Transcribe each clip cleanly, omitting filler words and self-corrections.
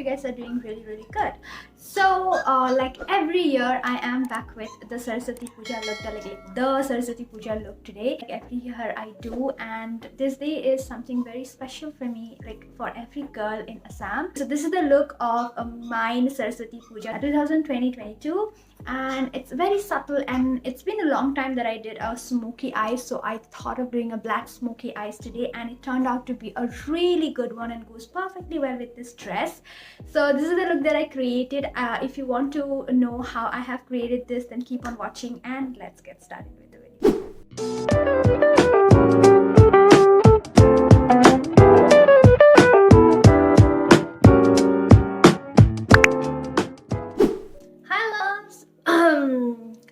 guys are doing really good. So like every year I am back with the Saraswati Puja look, the Saraswati Puja look today. Like every year I do, and this day is something very special for me, like for every girl in Assam. So this is the look of mine Saraswati Puja 2022, and it's very subtle, and it's been a long time that I did a smoky eyes, so I thought of doing a black smoky eyes today, and it turned out to be a really good one and goes perfectly well with this dress. So this is the look that I created. If you want to know how I have created this, then keep on watching and let's get started with the video.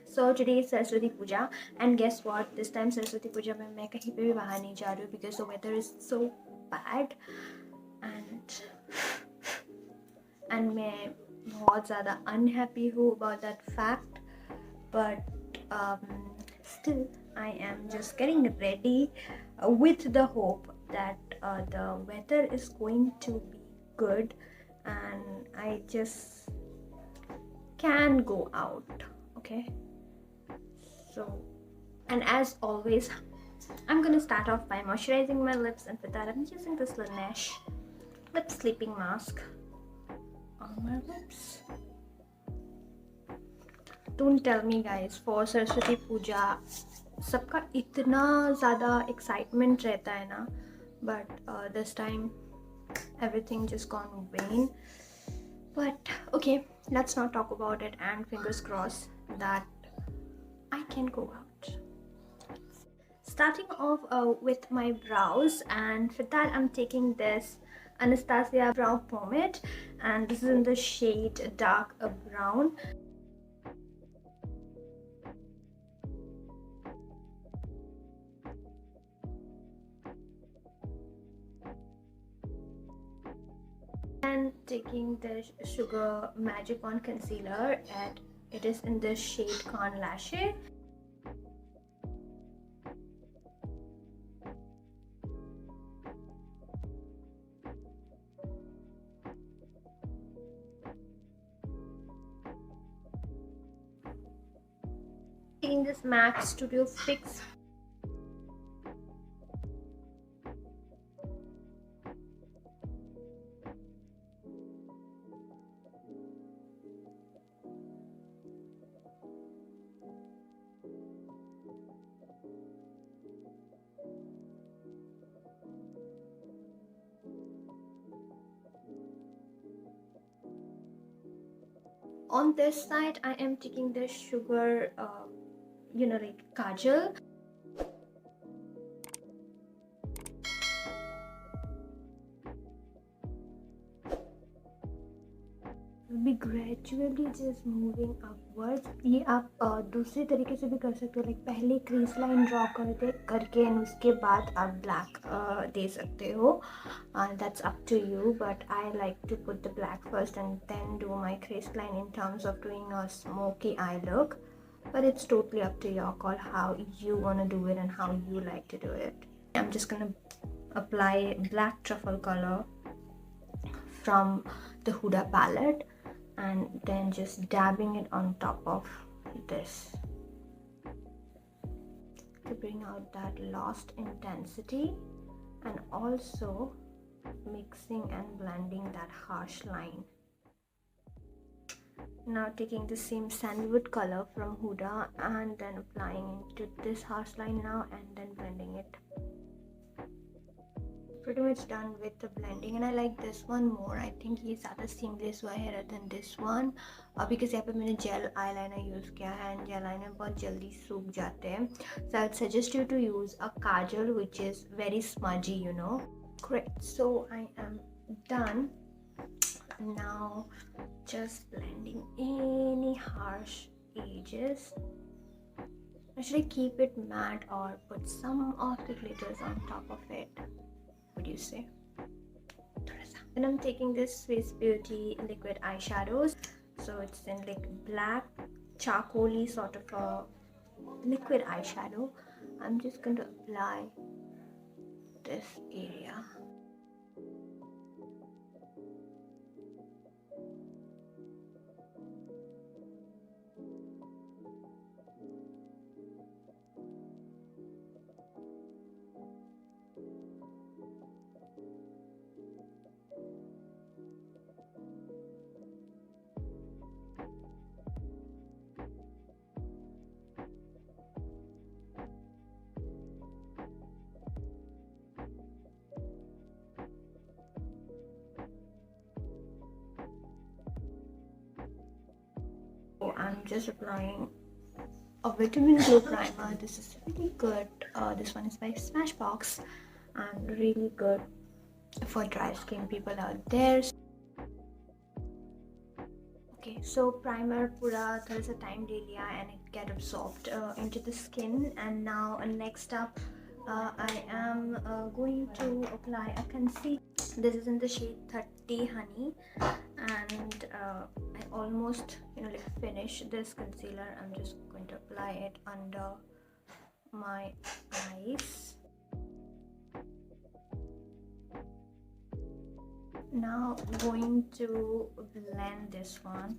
So today is Saraswati Puja, and guess what? This time Saraswati Puja में मैं कहीं पे भी बाहर नहीं जा रही हूँ because the weather is so bad, and मैं बहुत ज़्यादा unhappy हूँ about that fact, but still I am just getting ready with the hope that the weather is going to be good and I just can go out. Okay, so, and as always, I'm gonna start off by moisturizing my lips, and for that I'm using this Laneige lip sleeping mask on my lips. Don't tell me guys, for Saraswati Puja सबका इतना ज़्यादा excitement रहता है ना, but this time everything just gone vain. But okay, let's not talk about it, and fingers crossed that I can go out. Starting off with my brows, and for that I'm taking this Anastasia brow pomade, and this is in the shade dark brown. And taking the Sugar Magic On concealer, and it is in the shade Corn Lashes. Taking this MAC Studio Fix on this side. I am taking the sugar like kajal. Will be gradually just moving upwards. ये आप दूसरे तरीके से भी कर सकते हो, like पहले क्रीज लाइन ड्रॉ करके and उसके बाद आप black दे सकते हो. That's up to you, but I like to put the black first and then do my crease line in terms of doing a smoky eye look. But it's totally up to your call how you want to do it and how you like to do it. I'm just gonna apply black truffle color from the Huda palette, and then just dabbing it on top of this to bring out that lost intensity, and also mixing and blending that harsh line. Now taking the same sandalwood color from Huda and then applying into this harsh line now, and then blending it. Pretty much done with the blending, and I like this one more. I think ये ज़्यादा seamless हुआ है rather than this one, because यहाँ पे मैंने gel eyeliner use किया है, and gel eyeliner बहुत जल्दी सूख जाते हैं. So I would suggest you to use a kajal which is very smudgy, you know. Great, so I am done. Now just blending any harsh edges. Or should I keep it matte or put some of the glitters on top of it? What do you say? And I'm taking this Swiss Beauty liquid eyeshadows. So it's in like black, charcoaly sort of a liquid eyeshadow. I'm just going to apply this area. I'm just applying a vitamin glow primer. This is really good. This one is by Smashbox and really good for dry skin people out there. Okay, so primer pura thoda sa time le liya and it get absorbed into the skin. And now next up I am going to apply a concealer. This is in the shade 30 Honey, and I almost finished this concealer. I'm just going to apply it under my eyes. Now going to blend this one.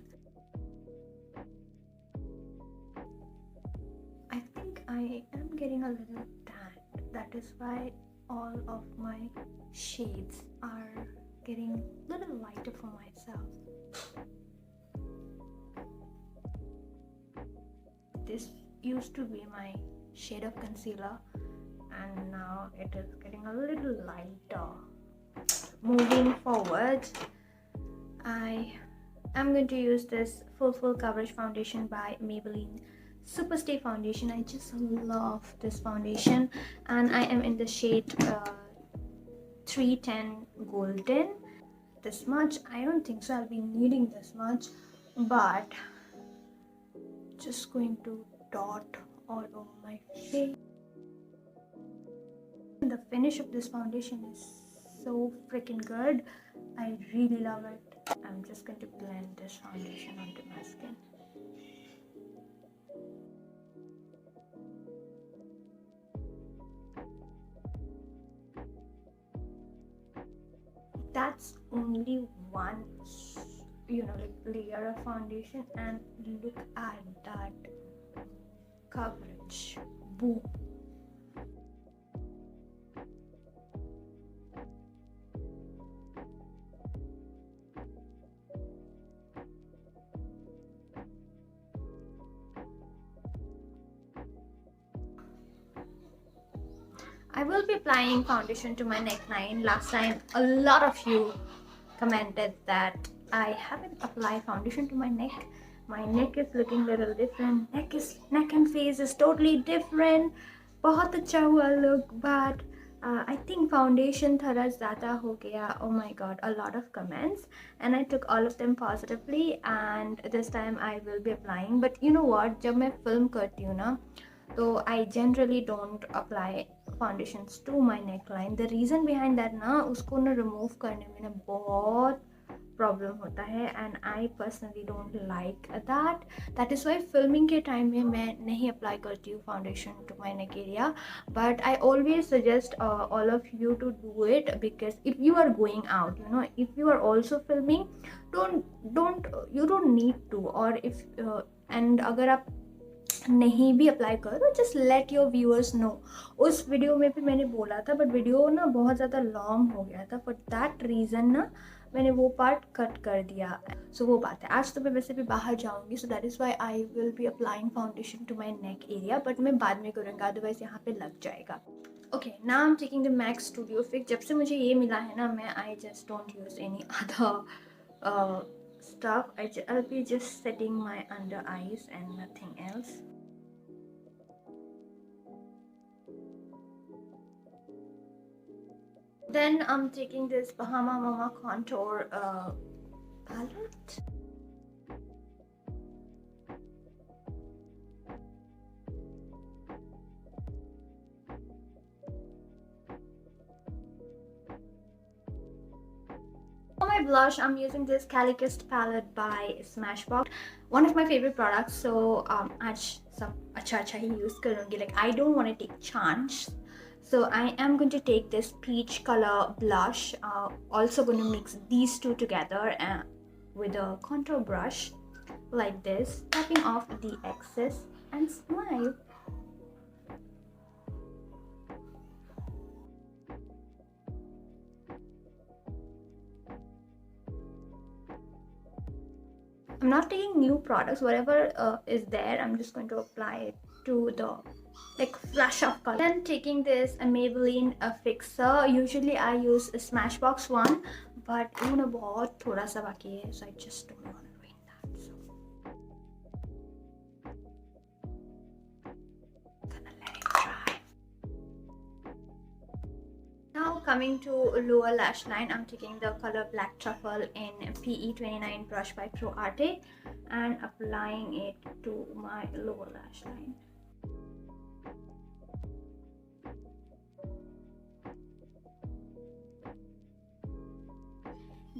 I think I am getting a little tan. That is why all of my shades are getting a little lighter for myself. This used to be my shade of concealer and now it is getting a little lighter. Moving forward, I am going to use this full coverage foundation by Maybelline Superstay foundation. I just love this foundation and I am in the shade 310 Golden. This much, I don't think so I'll be needing this much, but just going to dot all over my face. The finish of this foundation is so freaking good. I really love it. I'm just going to blend this foundation onto my skin. That's only one layer of foundation, and look at that coverage. Boom. I will be applying foundation to my neckline. Last time a lot of you commented that I haven't applied foundation to my neck. My neck is looking a little different. Neck and face is totally different. बहुत अच्छा हुआ look, but I think foundation थोड़ा ज़्यादा हो गया. Oh my god, a lot of comments and I took all of them positively, and this time I will be applying. But you know what, जब मैं film करती हूँ ना, तो I generally don't apply foundations to my neckline. The reason behind that ना, उसको ना remove करने में ना बहुत प्रॉब्लम होता है and I personally don't like that. That is why filming के time में मैं नहीं apply करती हूँ foundation to my neck area. But I always suggest all of you to do it, because if you are going out, if you are also filming, you don't need to. और if and अगर आप नहीं भी apply करो, just let your viewers know. उस video में भी मैंने बोला था, बट वीडियो ना बहुत ज़्यादा लॉन्ग हो गया था. फॉर दैट रीज़न ना मैंने वो पार्ट कट कर दिया. सो वो बात है. आज तो मैं वैसे भी बाहर जाऊंगी, so that is why I will be applying foundation to my neck area, but मैं बाद में करूँगा, अदरवाइज यहाँ पे लग जाएगा. Okay, now I am taking the MAC Studio Fix. जब से मुझे ये मिला है ना, मैं I just don't use any other stuff. I'll be just setting my under eyes and nothing else. Then I'm taking this Bahama Mama contour palette. For my blush, I'm using this Calicust palette by Smashbox. One of my favorite products. So आज सब अच्छा ही use करूँगी. Like I don't want to take chance. So I am going to take this peach color blush. Also going to mix these two together with a contour brush like this, tapping off the excess and smile. I'm not taking new products. Whatever is there, I'm just going to apply it to the flash of color. Then taking this Maybelline fixer. Usually I use a Smashbox one, but बहुत थोड़ा सा बाकी है, so I just don't want to ruin that. So coming to lower lash line, I'm taking the color Black Truffle in PE29 brush by Pro Arte and applying it to my lower lash line.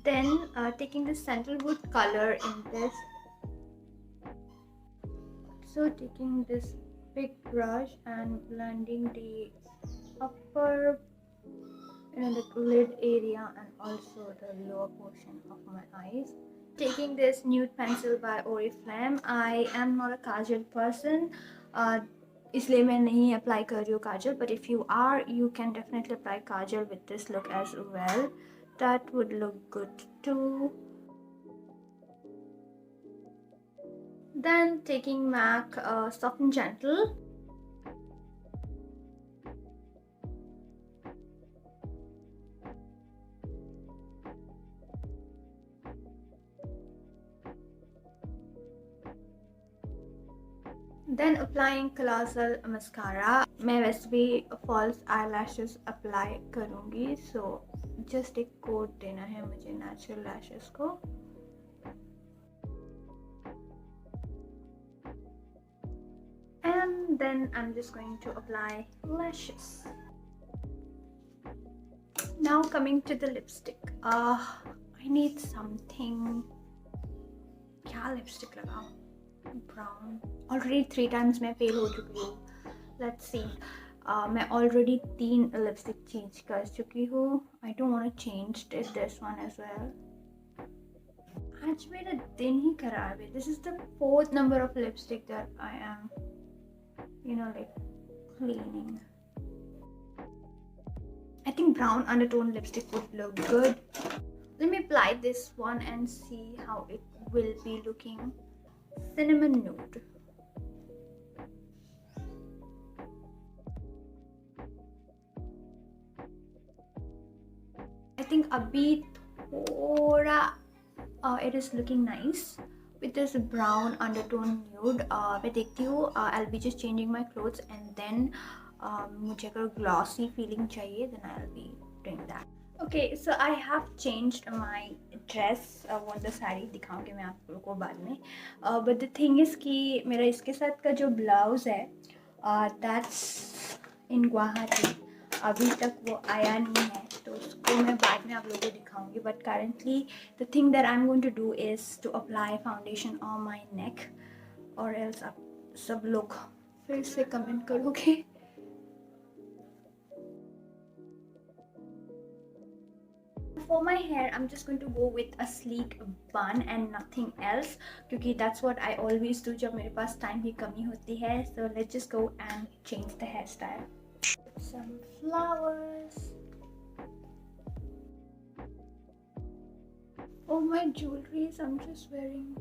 Then taking the sandalwood color in this. So taking this big brush and blending the upper, the lid area and also the lower portion of my eyes. Taking this nude pencil by Oriflame. I am not a kajal person, इसलिए मैं नहीं apply कर रही हूँ kajal. But if you are, you can definitely apply kajal with this look as well. That would look good too. Then taking MAC Soft and Gentle. Then applying colossal mascara. मैं वैसे भी false eyelashes apply करूँगी, so just एक coat देना है मुझे natural lashes को. And then I'm just going to apply lashes. Now coming to the lipstick. I need something. क्या lipstick लगाऊँ? Brown. Already 3 times मैं fail हो चुकी हूँ. Let's see. मैं already 3 lipstick change कर चुकी हूँ. I don't want to change this one as well. आज मेरा दिन ही खराब है. This is the 4th number of lipstick that I am, like cleaning. I think brown undertone lipstick would look good. Let me apply this one and see how it will be looking. Cinnamon nude. I think abhi thoda it is looking nice with this brown undertone nude. मैं देखती हूँ. I'll be just changing my clothes and then मुझे अगर glossy feeling चाहिए then I'll be doing that. Okay, so I have changed my dress. वो the saree दिखाऊंगी मैं आप लोगों को बाद में. But the thing is कि मेरा इसके साथ का जो blouse है that's in Guwahati. अभी तक वो आया नहीं है, तो उसको मैं बाद में आप लोगों को दिखाऊंगी. But currently the thing that I'm going to do is to apply foundation on my neck, or else आप सब लोग फिर से कमेंट करोगे. For my hair, I'm just going to go with a sleek bun and nothing else, क्योंकि that's what I always do जब मेरे पास time की कमी होती है. So let's just go and change the hairstyle. Some flowers. Oh, my jewelries. I'm just wearing